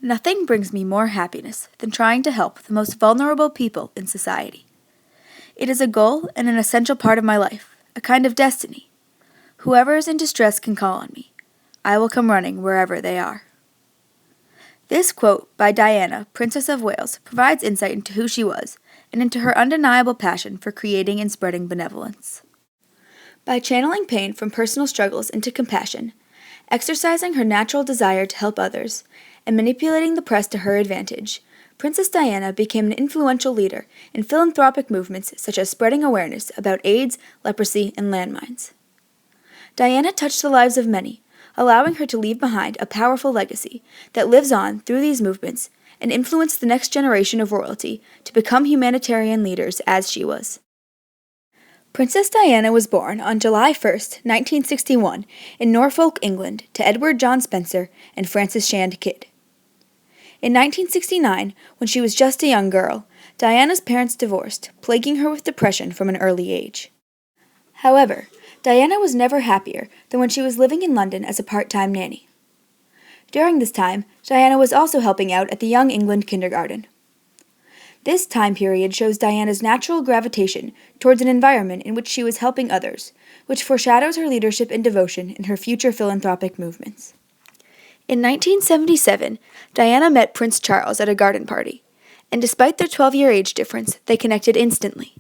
Nothing brings me more happiness than trying to help the most vulnerable people in society. It is a goal and an essential part of my life, a kind of destiny. Whoever is in distress can call on me. I will come running wherever they are. This quote by Diana, Princess of Wales, provides insight into who she was and into her undeniable passion for creating and spreading benevolence. By channeling pain from personal struggles into compassion, exercising her natural desire to help others, and manipulating the press to her advantage, Princess Diana became an influential leader in philanthropic movements such as spreading awareness about AIDS, leprosy, and landmines. Diana touched the lives of many, allowing her to leave behind a powerful legacy that lives on through these movements and influenced the next generation of royalty to become humanitarian leaders as she was. Princess Diana was born on July 1, 1961, in Norfolk, England, to Edward John Spencer and Frances Shand Kidd. In 1969, when she was just a young girl, Diana's parents divorced, plaguing her with depression from an early age. However, Diana was never happier than when she was living in London as a part-time nanny. During this time, Diana was also helping out at the Young England Kindergarten. This time period shows Diana's natural gravitation towards an environment in which she was helping others, which foreshadows her leadership and devotion in her future philanthropic movements. In 1977, Diana met Prince Charles at a garden party, and despite their 12-year age difference, they connected instantly.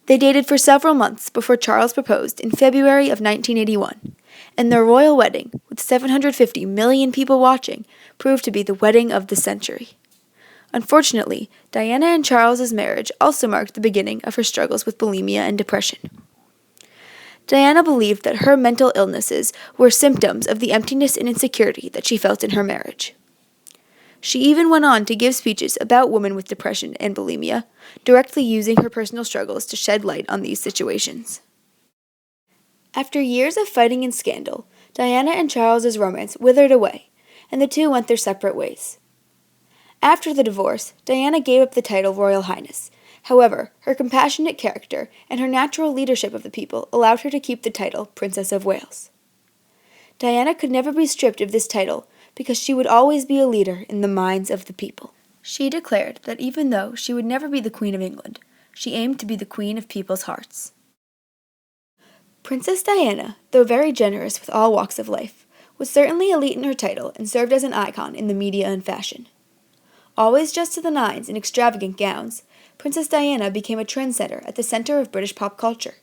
They dated for several months before Charles proposed in February of 1981, and their royal wedding, with 750 million people watching, proved to be the wedding of the century. Unfortunately, Diana and Charles's marriage also marked the beginning of her struggles with bulimia and depression. Diana believed that her mental illnesses were symptoms of the emptiness and insecurity that she felt in her marriage. She even went on to give speeches about women with depression and bulimia, directly using her personal struggles to shed light on these situations. After years of fighting and scandal, Diana and Charles's romance withered away, and the two went their separate ways. After the divorce, Diana gave up the title Royal Highness. However, her compassionate character and her natural leadership of the people allowed her to keep the title Princess of Wales. Diana could never be stripped of this title because she would always be a leader in the minds of the people. She declared that even though she would never be the Queen of England, she aimed to be the Queen of people's hearts. Princess Diana, though very generous with all walks of life, was certainly elite in her title and served as an icon in the media and fashion. Always just to the nines in extravagant gowns, Princess Diana became a trendsetter at the center of British pop culture.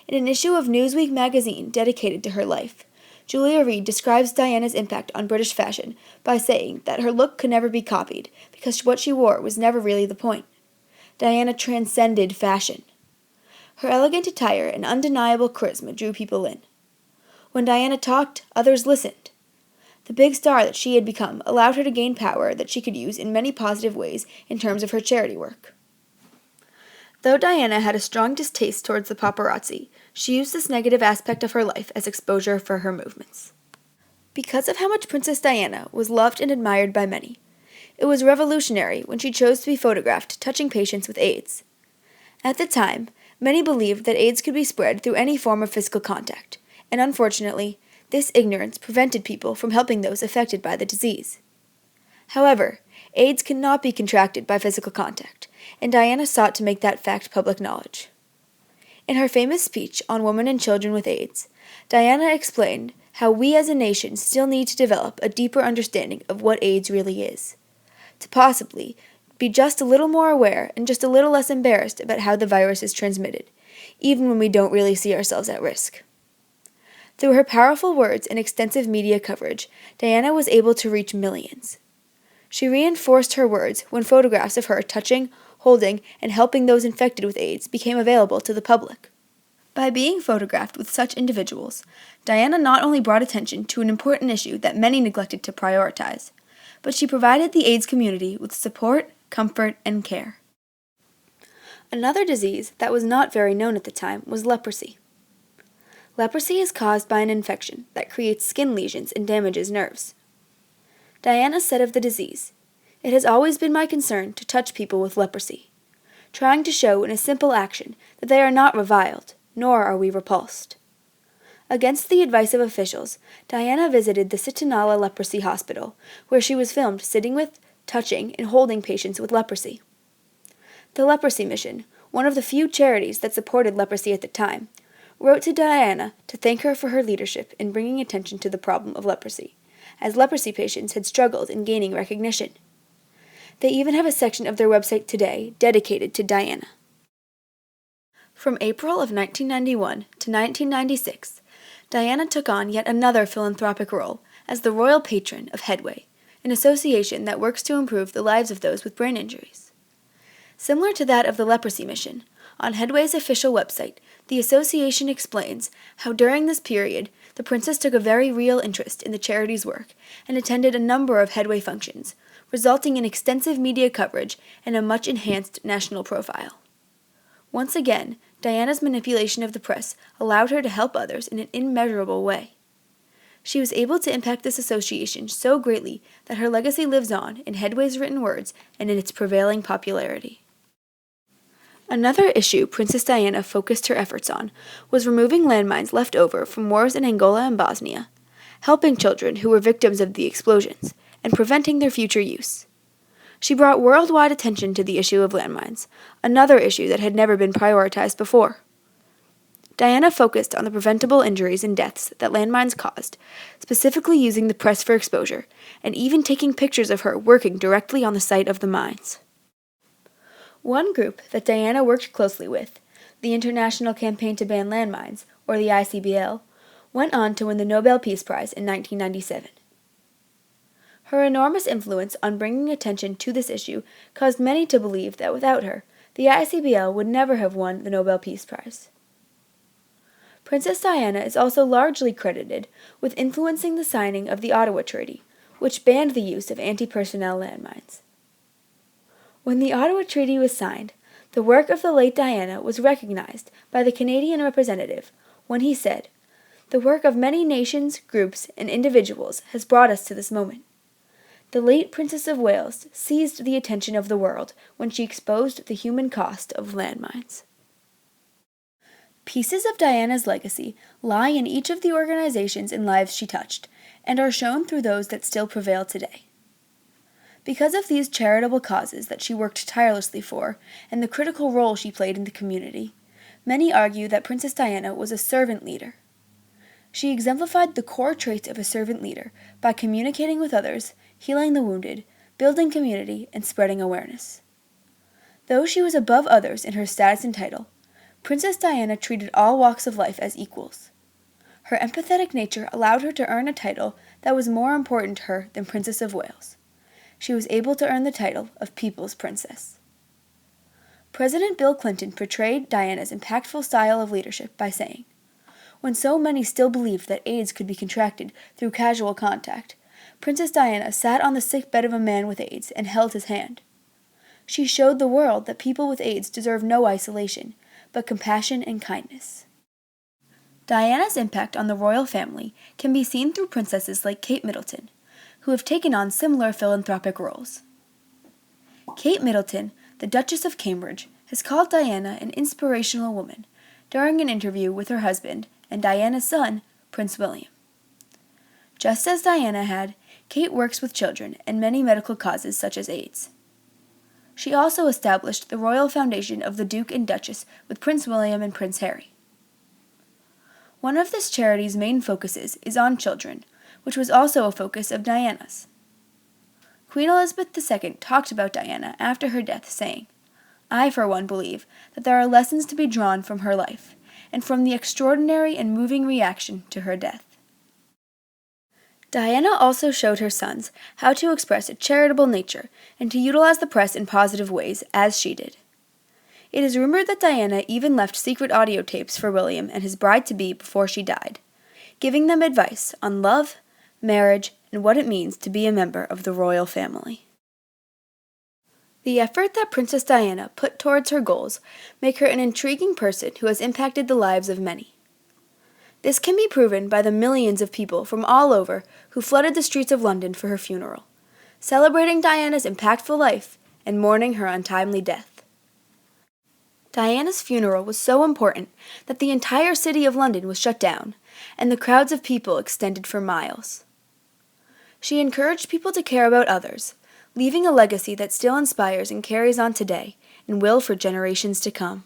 In an issue of Newsweek magazine dedicated to her life, Julia Reed describes Diana's impact on British fashion by saying that her look could never be copied because what she wore was never really the point. Diana transcended fashion. Her elegant attire and undeniable charisma drew people in. When Diana talked, others listened. The big star that she had become allowed her to gain power that she could use in many positive ways in terms of her charity work. Though Diana had a strong distaste towards the paparazzi, she used this negative aspect of her life as exposure for her movements. Because of how much Princess Diana was loved and admired by many, it was revolutionary when she chose to be photographed touching patients with AIDS. At the time, many believed that AIDS could be spread through any form of physical contact, and unfortunately, this ignorance prevented people from helping those affected by the disease. However, AIDS cannot be contracted by physical contact, and Diana sought to make that fact public knowledge. In her famous speech on women and children with AIDS, Diana explained how we as a nation still need to develop a deeper understanding of what AIDS really is, to possibly be just a little more aware and just a little less embarrassed about how the virus is transmitted, even when we don't really see ourselves at risk. Through her powerful words and extensive media coverage, Diana was able to reach millions. She reinforced her words when photographs of her touching, holding, and helping those infected with AIDS became available to the public. By being photographed with such individuals, Diana not only brought attention to an important issue that many neglected to prioritize, but she provided the AIDS community with support, comfort, and care. Another disease that was not very known at the time was leprosy. Leprosy is caused by an infection that creates skin lesions and damages nerves. Diana said of the disease, "It has always been my concern to touch people with leprosy, trying to show in a simple action that they are not reviled, nor are we repulsed. Against the advice of officials, Diana visited the Sitanala Leprosy Hospital, where she was filmed sitting with, touching, and holding patients with leprosy. The Leprosy Mission, one of the few charities that supported leprosy at the time, wrote to Diana to thank her for her leadership in bringing attention to the problem of leprosy, as leprosy patients had struggled in gaining recognition. They even have a section of their website today dedicated to Diana. From April of 1991 to 1996, Diana took on yet another philanthropic role as the Royal Patron of Headway, an association that works to improve the lives of those with brain injuries. Similar to that of the Leprosy Mission, on Headway's official website, the association explains how during this period, the princess took a very real interest in the charity's work and attended a number of Headway functions, resulting in extensive media coverage and a much enhanced national profile. Once again, Diana's manipulation of the press allowed her to help others in an immeasurable way. She was able to impact this association so greatly that her legacy lives on in Headway's written words and in its prevailing popularity. Another issue Princess Diana focused her efforts on was removing landmines left over from wars in Angola and Bosnia, helping children who were victims of the explosions, and preventing their future use. She brought worldwide attention to the issue of landmines, another issue that had never been prioritized before. Diana focused on the preventable injuries and deaths that landmines caused, specifically using the press for exposure, and even taking pictures of her working directly on the site of the mines. One group that Diana worked closely with, the International Campaign to Ban Landmines, or the ICBL, went on to win the Nobel Peace Prize in 1997. Her enormous influence on bringing attention to this issue caused many to believe that without her, the ICBL would never have won the Nobel Peace Prize. Princess Diana is also largely credited with influencing the signing of the Ottawa Treaty, which banned the use of anti-personnel landmines. When the Ottawa Treaty was signed, the work of the late Diana was recognized by the Canadian representative when he said, "The work of many nations, groups, and individuals has brought us to this moment. The late Princess of Wales seized the attention of the world when she exposed the human cost of landmines." Pieces of Diana's legacy lie in each of the organizations and lives she touched, and are shown through those that still prevail today. Because of these charitable causes that she worked tirelessly for, and the critical role she played in the community, many argue that Princess Diana was a servant leader. She exemplified the core traits of a servant leader by communicating with others, healing the wounded, building community, and spreading awareness. Though she was above others in her status and title, Princess Diana treated all walks of life as equals. Her empathetic nature allowed her to earn a title that was more important to her than Princess of Wales. She was able to earn the title of People's Princess. President Bill Clinton portrayed Diana's impactful style of leadership by saying, "When so many still believed that AIDS could be contracted through casual contact, Princess Diana sat on the sick bed of a man with AIDS and held his hand. She showed the world that people with AIDS deserve no isolation, but compassion and kindness." Diana's impact on the royal family can be seen through princesses like Kate Middleton, who have taken on similar philanthropic roles. Kate Middleton, the Duchess of Cambridge, has called Diana an inspirational woman during an interview with her husband and Diana's son, Prince William. Just as Diana had, Kate works with children and many medical causes such as AIDS. She also established the Royal Foundation of the Duke and Duchess with Prince William and Prince Harry. One of this charity's main focuses is on children, which was also a focus of Diana's. Queen Elizabeth II talked about Diana after her death, saying, "I, for one, believe that there are lessons to be drawn from her life, and from the extraordinary and moving reaction to her death." Diana also showed her sons how to express a charitable nature and to utilize the press in positive ways, as she did. It is rumored that Diana even left secret audio tapes for William and his bride-to-be before she died, giving them advice on love, marriage, and what it means to be a member of the royal family. The effort that Princess Diana put towards her goals make her an intriguing person who has impacted the lives of many. This can be proven by the millions of people from all over who flooded the streets of London for her funeral, celebrating Diana's impactful life and mourning her untimely death. Diana's funeral was so important that the entire city of London was shut down, and the crowds of people extended for miles. She encouraged people to care about others, leaving a legacy that still inspires and carries on today and will for generations to come.